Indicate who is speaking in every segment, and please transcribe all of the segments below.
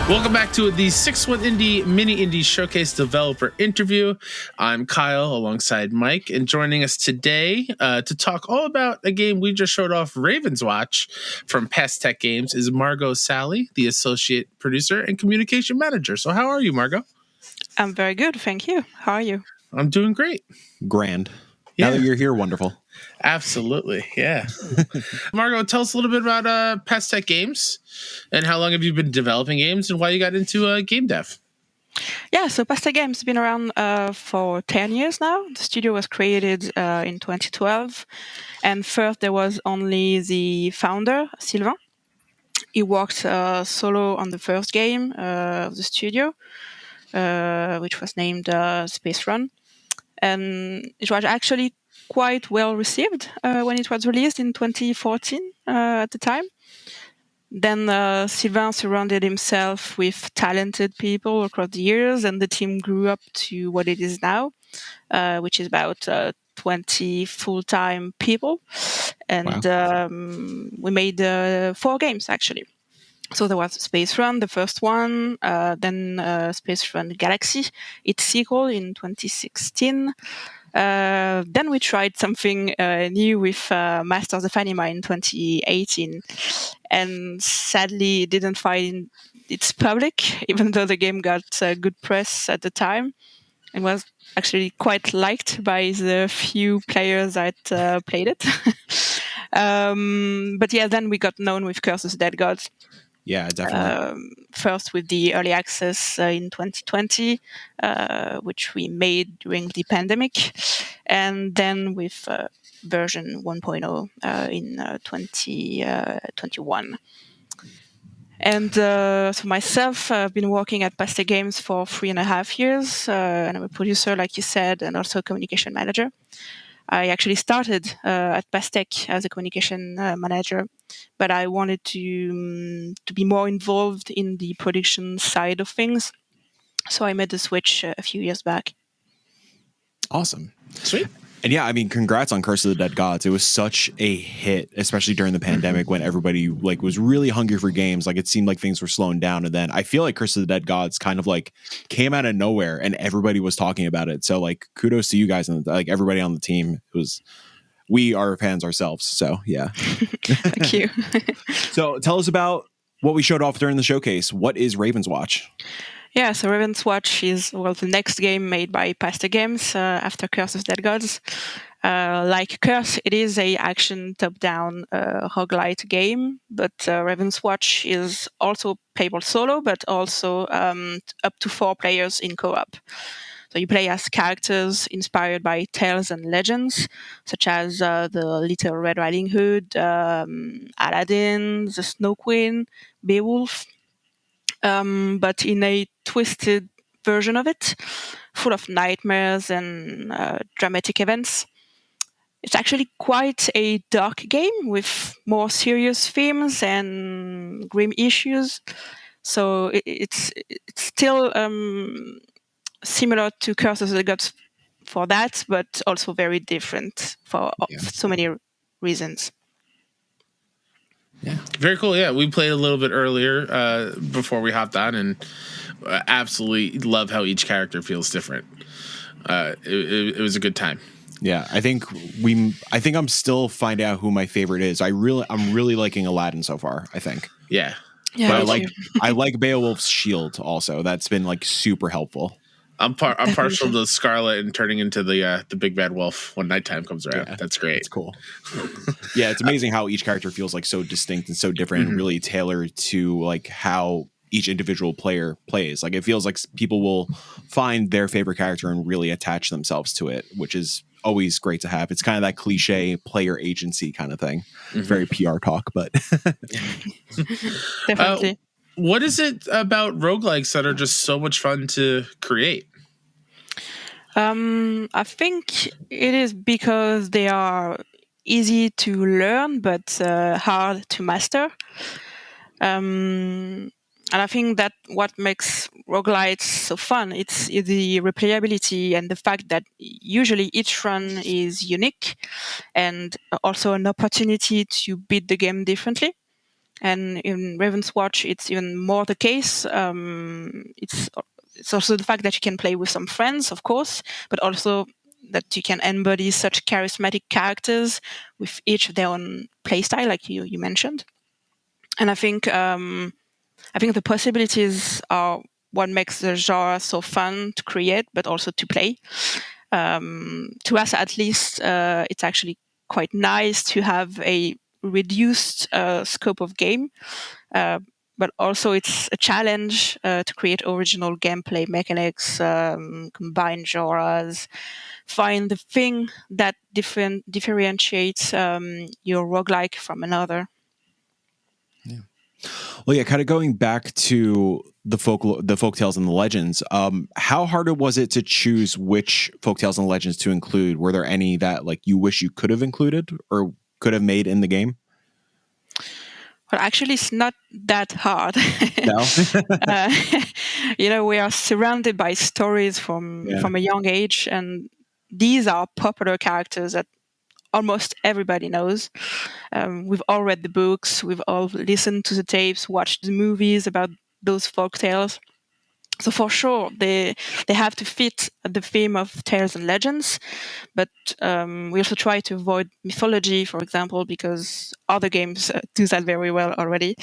Speaker 1: Welcome back to the 6-1 Indie Mini Indie Showcase Developer Interview. I'm Kyle alongside Mike, and joining us today to talk all about a game we just showed off, Ravenswatch, from Passtech Games, is Margot Sally, the Associate Producer and Communication Manager. So how are you, Margot?
Speaker 2: I'm very good, thank you. How are you?
Speaker 1: I'm doing great.
Speaker 3: Grand. Now that you're here, wonderful.
Speaker 1: Absolutely, yeah. Margot, tell us a little bit about Passtech Games and how long have you been developing games and why you got into game dev?
Speaker 2: Yeah, so Passtech Games has been around for 10 years now. The studio was created in 2012. And first there was only the founder, Sylvain. He worked solo on the first game of the studio, which was named Space Run. And it was actually quite well received when it was released in 2014 at the time. Then Sylvain surrounded himself with talented people across the years, and the team grew up to what it is now, which is about 20 full-time people. And we made 4 games, actually. So there was Space Run, the first one, then Space Run Galaxy, its sequel in 2016. Then we tried something new with Masters of Anima in 2018, and sadly didn't find its public, even though the game got good press at the time. It was actually quite liked by the few players that played it. But yeah, then we got known with Curses Dead Gods.
Speaker 3: Yeah, definitely.
Speaker 2: First with the early access in 2020, which we made during the pandemic, and then with version 1.0 in 2021. And so myself, I've been working at Passtech Games for 3.5 years, and I'm a producer, like you said, and also a communication manager. I actually started at Passtech as a communication manager, but I wanted to be more involved in the production side of things. So I made the switch a few years back.
Speaker 3: Awesome.
Speaker 1: Sweet.
Speaker 3: And yeah, I mean, congrats on Curse of the Dead Gods. It was such a hit, especially during the pandemic when everybody was really hungry for games. It seemed like things were slowing down. And then I feel like Curse of the Dead Gods kind of came out of nowhere and everybody was talking about it. So kudos to you guys and everybody on the team. We are fans ourselves. So yeah.
Speaker 2: Thank you.
Speaker 3: So tell us about what we showed off during the showcase. What is Ravenswatch?
Speaker 2: Yeah, so Ravenswatch is the next game made by Passtech Games after Curse of Dead Gods. Like Curse, it is a action top-down roguelike game, but Ravenswatch is also playable solo, but also up to 4 players in co-op. So you play as characters inspired by tales and legends, such as the Little Red Riding Hood, Aladdin, the Snow Queen, Beowulf. But in a twisted version of it, full of nightmares and dramatic events. It's actually quite a dark game with more serious themes and grim issues. So it's still similar to Curses of the Gods for that, but also very different for so many reasons.
Speaker 1: Yeah, very cool. Yeah, we played a little bit earlier before we hopped on, and absolutely love how each character feels different. It was a good time.
Speaker 3: Yeah, I think I'm still finding out who my favorite is. I'm really liking Aladdin so far, I think.
Speaker 1: Yeah.
Speaker 3: But I like Beowulf's shield also. That's been super helpful.
Speaker 1: I'm partial to Scarlet and turning into the big bad wolf when nighttime comes around. Yeah, that's great.
Speaker 3: It's cool. Yeah, it's amazing how each character feels so distinct and so different and really tailored to how each individual player plays. It feels like people will find their favorite character and really attach themselves to it, which is always great to have. It's kind of that cliche player agency kind of thing. Very PR talk, but
Speaker 2: definitely.
Speaker 1: What is it about roguelikes that are just so much fun to create?
Speaker 2: I think it is because they are easy to learn, but hard to master. And I think that what makes roguelites so fun, it's the replayability and the fact that usually each run is unique and also an opportunity to beat the game differently. And in Ravenswatch, it's even more the case. It's also the fact that you can play with some friends, of course, but also that you can embody such charismatic characters with each of their own playstyle, like you mentioned. And I think the possibilities are what makes the genre so fun to create, but also to play. To us, at least, it's actually quite nice to have a reduced scope of game, but also it's a challenge to create original gameplay mechanics, combine genres, find the thing that differentiates your roguelike from another.
Speaker 3: Well, yeah, kind of going back to the folktales and the legends. How hard was it to choose which folktales and legends to include? Were there any that like you wish you could have included or could have made in the game?
Speaker 2: Well, actually, it's not that hard.
Speaker 3: No.
Speaker 2: We are surrounded by stories from a young age, and these are popular characters that almost everybody knows. We've all read the books, we've all listened to the tapes, watched the movies about those folk tales. So for sure, they have to fit the theme of tales and legends, but we also try to avoid mythology, for example, because other games do that very well already.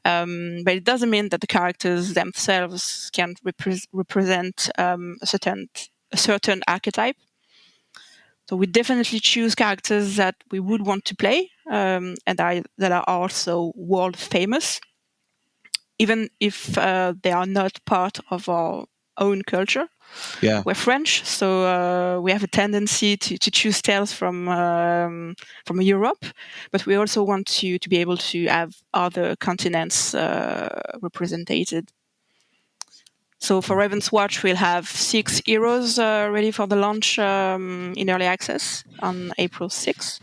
Speaker 2: But it doesn't mean that the characters themselves can't represent a certain archetype. So we definitely choose characters that we would want to play and that are also world famous, even if they are not part of our own culture.
Speaker 3: Yeah.
Speaker 2: We're French, so we have a tendency to choose tales from Europe, but we also want to be able to have other continents represented. So for Ravenswatch, we'll have 6 heroes ready for the launch in early access on April 6th.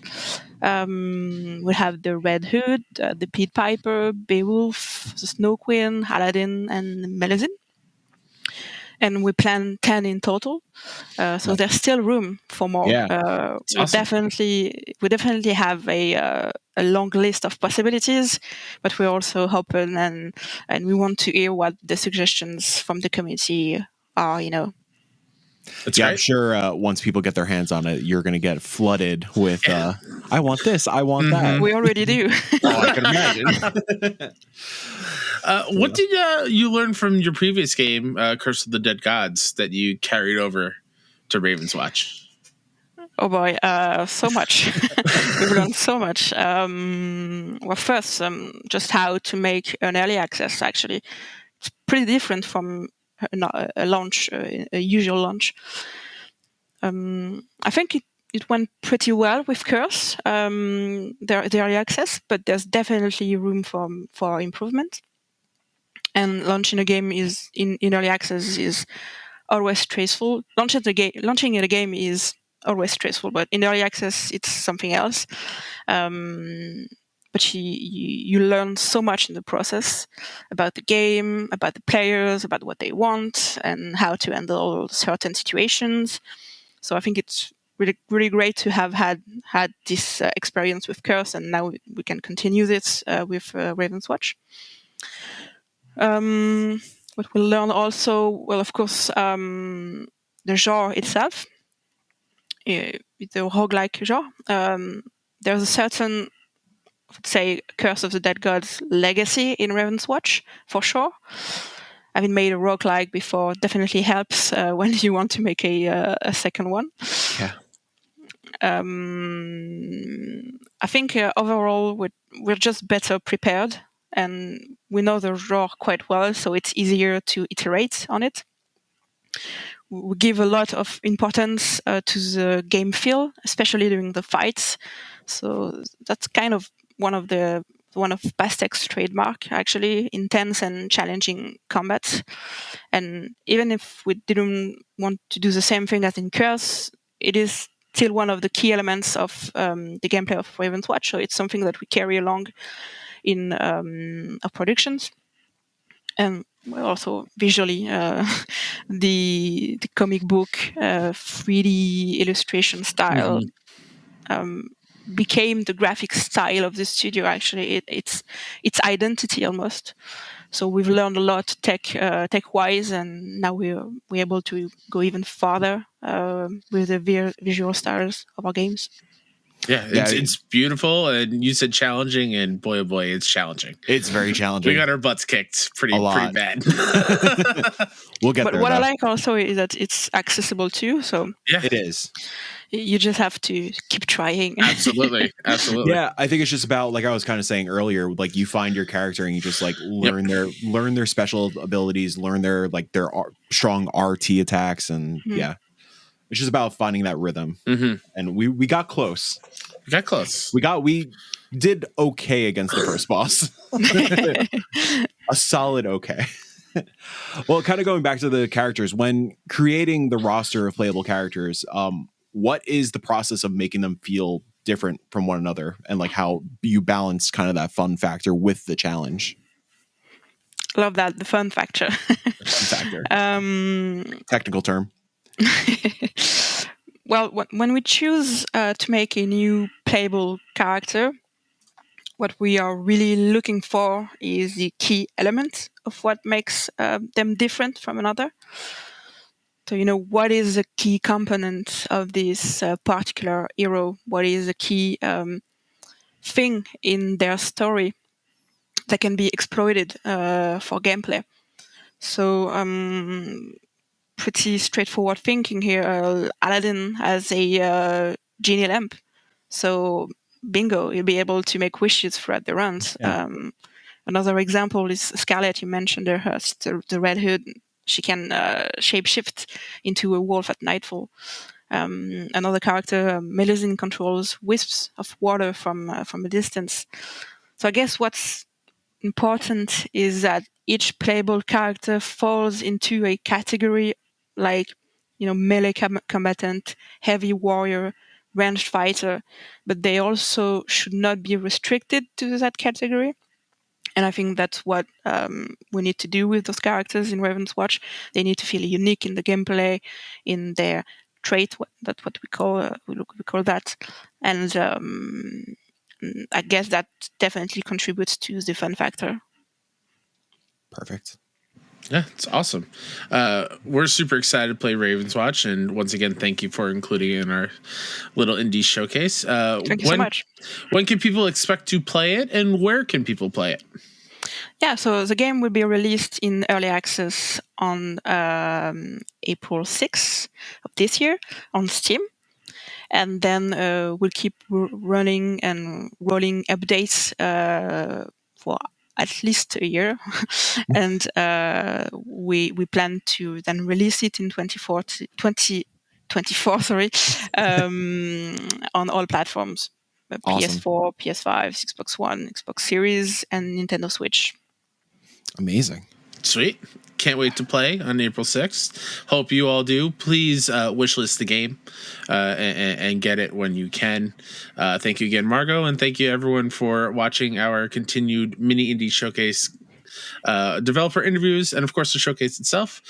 Speaker 2: We'll have the Red Hood, the Pied Piper, Beowulf, the Snow Queen, Aladdin, and Melusine. And we plan 10 in total. So there's still room for more.
Speaker 3: Yeah.
Speaker 2: We
Speaker 1: awesome.
Speaker 2: definitely have a long list of possibilities, but we're also open and we want to hear what the suggestions from the community are.
Speaker 1: That's
Speaker 3: Yeah,
Speaker 1: great.
Speaker 3: I'm sure once people get their hands on it, you're going to get flooded with, I want this, I want that.
Speaker 2: We already do.
Speaker 3: Oh, I can imagine.
Speaker 1: What did you learn from your previous game, Curse of the Dead Gods, that you carried over to Ravenswatch?
Speaker 2: Oh boy, so much. We've learned so much. Well, first, just how to make an early access, actually. It's pretty different from a launch, a usual launch. I think it went pretty well with Curse, the early access, but there's definitely room for improvement. And launching a game is in early access is always stressful. Launching a game is always stressful, but in early access it's something else. But you learn so much in the process about the game, about the players, about what they want, and how to handle certain situations. So I think it's really, really great to have had this experience with Curse, and now we can continue this with Ravenswatch. What we'll learn also, well, of course, the genre itself, the roguelike genre. There's a certain, let's say, Curse of the Dead Gods legacy in Ravenswatch, for sure. Having made a roguelike before definitely helps when you want to make a second one.
Speaker 3: Yeah.
Speaker 2: I think overall we're just better prepared, and we know the genre quite well, so it's easier to iterate on it. We give a lot of importance to the game feel, especially during the fights. So that's kind of one of Passtech's trademark, actually, intense and challenging combat. And even if we didn't want to do the same thing as in Curse, it is still one of the key elements of the gameplay of Ravenswatch. So it's something that we carry along in our productions. And also visually, the comic book 3D illustration style became the graphic style of the studio. Actually, it's its identity almost. So we've learned a lot tech wise, and now we're able to go even farther with the visual styles of our games.
Speaker 1: Yeah, it's beautiful, and you said challenging, and boy, oh boy, it's challenging.
Speaker 3: It's very challenging.
Speaker 1: We got our butts kicked pretty bad.
Speaker 3: We'll get there.
Speaker 2: But what I like also is that it's accessible too. So
Speaker 1: yeah,
Speaker 3: it is.
Speaker 2: You just have to keep trying.
Speaker 1: Absolutely.
Speaker 3: Yeah, I think it's just about, like I was kind of saying earlier, like you find your character and you just like learn their special abilities, learn their strong RT attacks, and yeah, it's just about finding that rhythm. And we got close. We did okay against the first boss. A solid okay. Well, kind of going back to the characters, when creating the roster of playable characters, what is the process of making them feel different from one another, and like how you balance kind of that fun factor with the challenge?
Speaker 2: Love that, the fun factor.
Speaker 3: Technical term.
Speaker 2: Well, when we choose to make a new playable character, what we are really looking for is the key element of what makes them different from another. So, what is the key component of this particular hero? What is the key thing in their story that can be exploited for gameplay? So, pretty straightforward thinking here. Aladdin has a genie lamp. So, bingo, you'll be able to make wishes throughout the runs.
Speaker 3: Yeah.
Speaker 2: Another example is Scarlet. You mentioned her, the Red Hood. She can shapeshift into a wolf at nightfall. Another character, Melusine, controls wisps of water from a distance. So I guess what's important is that each playable character falls into a category like, melee combatant, heavy warrior, ranged fighter, but they also should not be restricted to that category. And I think that's what we need to do with those characters in Ravenswatch. They need to feel unique in the gameplay, in their trait. That's what we call that. And I guess that definitely contributes to the fun factor.
Speaker 3: Perfect.
Speaker 1: Yeah, it's awesome. We're super excited to play Ravenswatch, and once again, thank you for including it in our little indie showcase.
Speaker 2: Thank you so much.
Speaker 1: When can people expect to play it, and where can people play it?
Speaker 2: Yeah, so the game will be released in early access on April 6th of this year on Steam. And then we'll keep running and rolling updates for at least a year. And we plan to then release it in 2024, on all platforms.
Speaker 3: Awesome.
Speaker 2: PS4, PS5, Xbox One, Xbox Series, and Nintendo Switch.
Speaker 3: Amazing.
Speaker 1: Sweet. Can't wait to play on April 6th. Hope you all do. Please wishlist the game and get it when you can. Thank you again, Margot, and thank you everyone for watching our continued mini indie showcase developer interviews, and of course the showcase itself.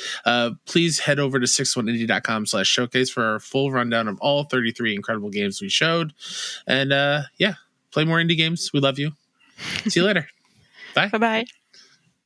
Speaker 1: Please head over to 61indie.com/showcase for our full rundown of all 33 incredible games we showed. And play more indie games. We love you. See you later. Bye.
Speaker 2: Bye-bye.